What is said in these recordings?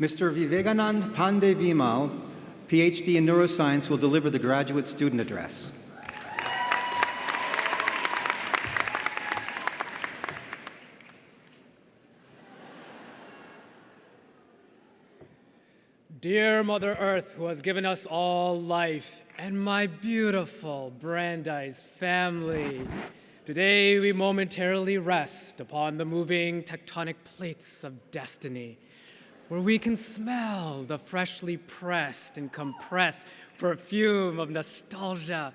Mr. Vivekanand Vimal, PhD in neuroscience, will deliver the graduate student address. Dear Mother Earth, who has given us all life, and my beautiful Brandeis family, today we momentarily rest upon the moving tectonic plates of destiny, where we can smell the freshly pressed and compressed perfume of nostalgia,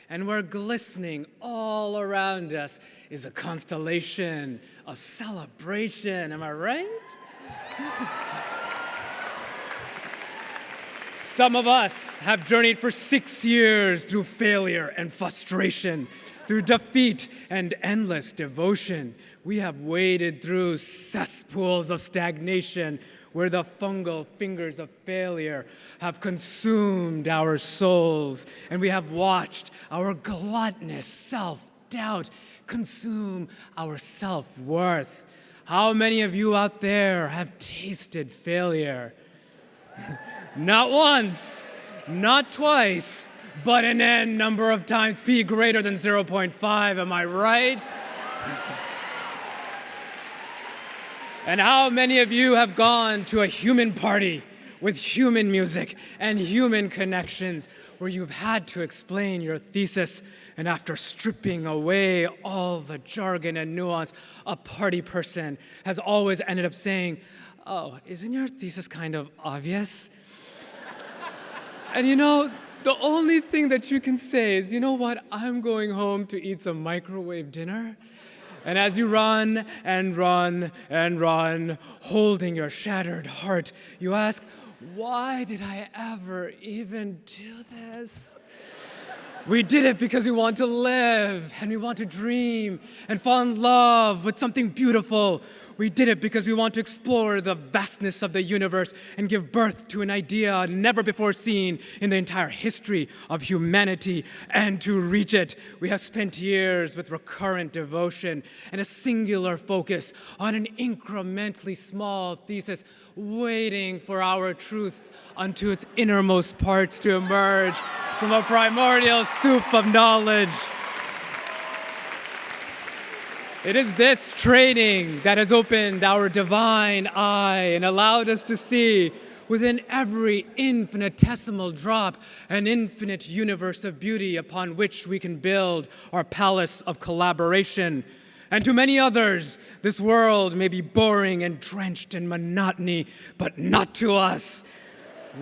and where glistening all around us is a constellation of celebration. Am I right? Some of us have journeyed for 6 years through failure and frustration, through defeat and endless devotion. We have waded through cesspools of stagnation where the fungal fingers of failure have consumed our souls, and we have watched our gluttonous self-doubt consume our self-worth. How many of you out there have tasted failure? Not once, not twice, but an n number of times, p greater than 0.5, am I right? And how many of you have gone to a human party with human music and human connections where you've had to explain your thesis, and after stripping away all the jargon and nuance, a party person has always ended up saying, "Oh, isn't your thesis kind of obvious?" And you know, the only thing that you can say is, you know what, I'm going home to eat some microwave dinner. And as you run and run and run, holding your shattered heart, you ask, why did I ever even do this? We did it because we want to live and we want to dream and fall in love with something beautiful. We did it because we want to explore the vastness of the universe and give birth to an idea never before seen in the entire history of humanity. And to reach it, we have spent years with recurrent devotion and a singular focus on an incrementally small thesis, waiting for our truth unto its innermost parts to emerge from a primordial soup of knowledge. It is this training that has opened our divine eye and allowed us to see within every infinitesimal drop an infinite universe of beauty upon which we can build our palace of collaboration. And to many others, this world may be boring and drenched in monotony, but not to us.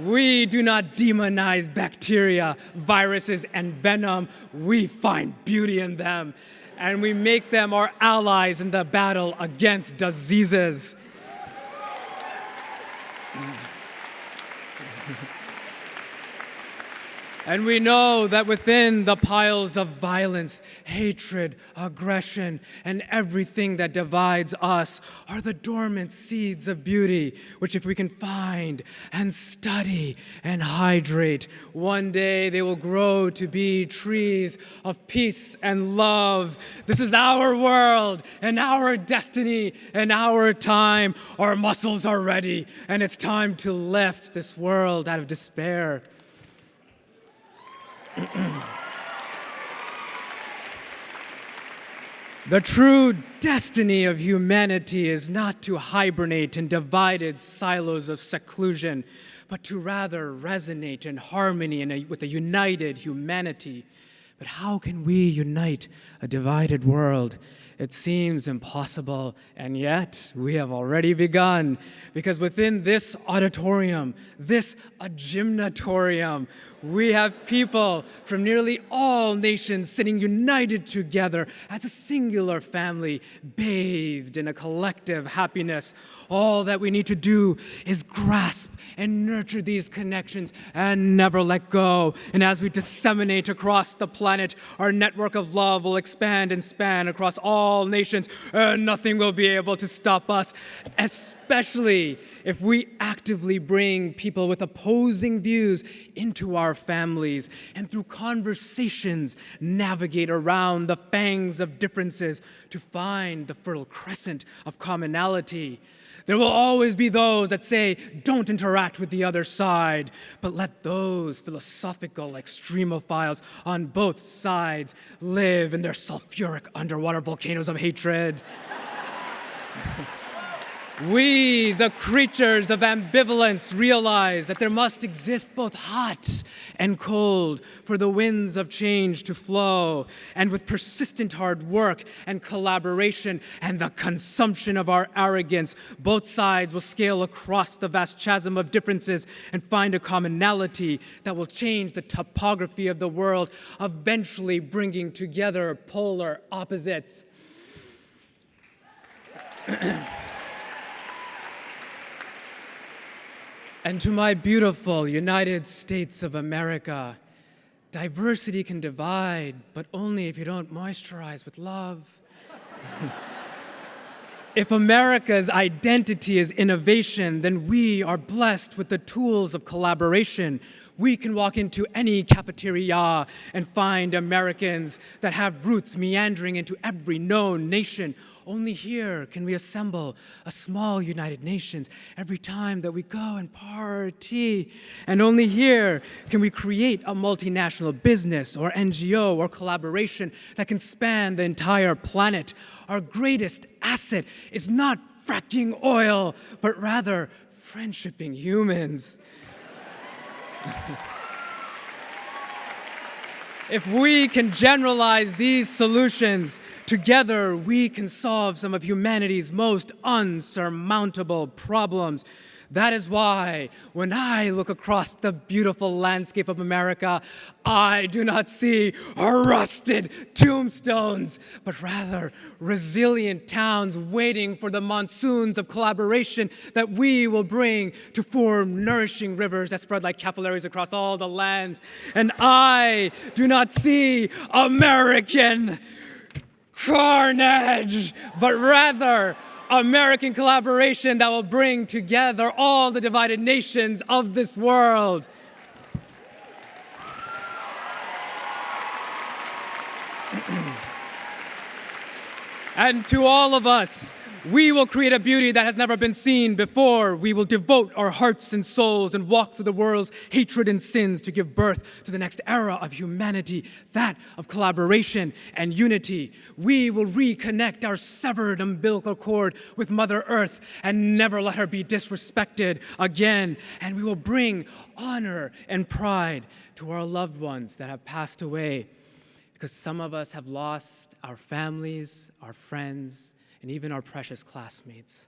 We do not demonize bacteria, viruses, and venom. We find beauty in them, and we make them our allies in the battle against diseases. And we know that within the piles of violence, hatred, aggression, and everything that divides us are the dormant seeds of beauty, which if we can find and study and hydrate, one day they will grow to be trees of peace and love. This is our world and our destiny and our time. Our muscles are ready, and it's time to lift this world out of despair. The true destiny of humanity is not to hibernate in divided silos of seclusion, but to rather resonate in harmony with a united humanity. But how can we unite a divided world? It seems impossible, and yet we have already begun. Because within this auditorium, this gymnatorium, we have people from nearly all nations sitting united together as a singular family, bathed in a collective happiness. All that we need to do is grasp and nurture these connections and never let go. And as we disseminate across the planet, planet, our network of love will expand and span across all nations, and nothing will be able to stop us, especially if we actively bring people with opposing views into our families and through conversations navigate around the fangs of differences to find the fertile crescent of commonality. There will always be those that say, don't interact with the other side, but let those philosophical extremophiles on both sides live in their sulfuric underwater volcanoes of hatred. We, the creatures of ambivalence, realize that there must exist both hot and cold for the winds of change to flow. And with persistent hard work and collaboration and the consumption of our arrogance, both sides will scale across the vast chasm of differences and find a commonality that will change the topography of the world, eventually bringing together polar opposites. And to my beautiful United States of America, diversity can divide, but only if you don't moisturize with love. If America's identity is innovation, then we are blessed with the tools of collaboration. We can walk into any cafeteria and find Americans that have roots meandering into every known nation. Only here can we assemble a small United Nations every time that we go and party. And only here can we create a multinational business or NGO or collaboration that can span the entire planet. Our greatest asset is not fracking oil, but rather friendshipping humans. If we can generalize these solutions, together we can solve some of humanity's most unsurmountable problems. That is why, when I look across the beautiful landscape of America, I do not see rusted tombstones, but rather resilient towns waiting for the monsoons of collaboration that we will bring to form nourishing rivers that spread like capillaries across all the lands. And I do not see American carnage, but rather American collaboration that will bring together all the divided nations of this world. And to all of us, we will create a beauty that has never been seen before. We will devote our hearts and souls and walk through the world's hatred and sins to give birth to the next era of humanity, that of collaboration and unity. We will reconnect our severed umbilical cord with Mother Earth and never let her be disrespected again. And we will bring honor and pride to our loved ones that have passed away, because some of us have lost our families, our friends, and even our precious classmates.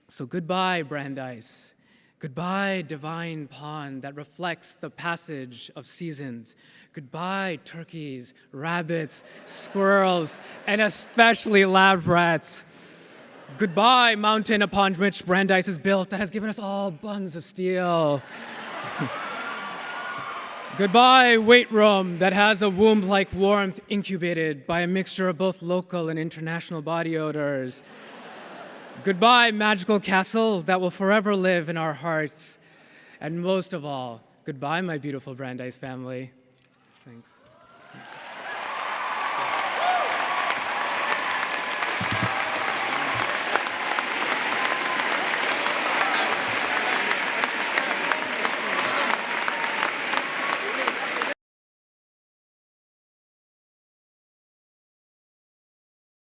So goodbye, Brandeis. Goodbye, divine pond that reflects the passage of seasons. Goodbye, turkeys, rabbits, squirrels, and especially lab rats. Goodbye, mountain upon which Brandeis is built that has given us all buns of steel. Goodbye, weight room that has a womb-like warmth incubated by a mixture of both local and international body odors. Goodbye, magical castle that will forever live in our hearts. And most of all, goodbye, my beautiful Brandeis family. Thanks.